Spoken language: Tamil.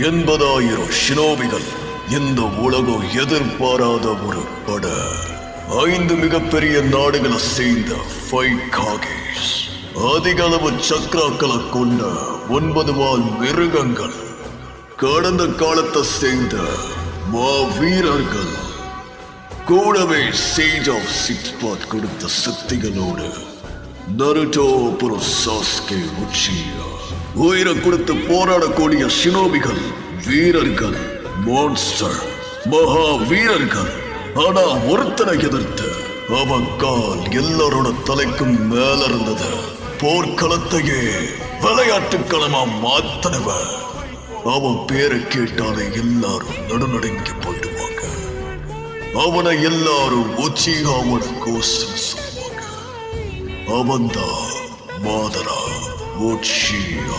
80,000 ஷினோபிகள். இந்த உலகம் எதிர்பாராத ஒரு பட. 5 மிகப்பெரிய நாடுகளை சேர்ந்த 5 காகேஸ். அதிக அளவு சக்ராக்களை கொண்ட 9 வால் மிருகங்கள். கடந்த காலத்தை சேர்ந்த வீரர்கள். கூடவே சேஜ் ஆஃப் 6 பாத் கொடுத்த சக்திகளோடு நருட்டோ அப்புறம் சாஸ்கே உச்சியா. உயிரை கொடுத்து போராடக்கூடிய ஷினோபிகள், வீரர்கள், மான்ஸ்டர், மகா வீரர்கள். ஆனா ஒருத்தனை எதிர்த்து அவன் கால் எல்லாரோட தலைக்கும் மேல இருந்தது. போர்க்களத்தையே விளையாட்டுக்களமா மாத்தனவன். அவன் பேரை கேட்டாலே எல்லாரும் நடுநடுங்கி போயிடுவாங்க. அவனை எல்லாரும் உச்சிகாவோட கோஸ்டன் சொல்லுவாங்க. அவன்தான் மாதரா உச்சியா.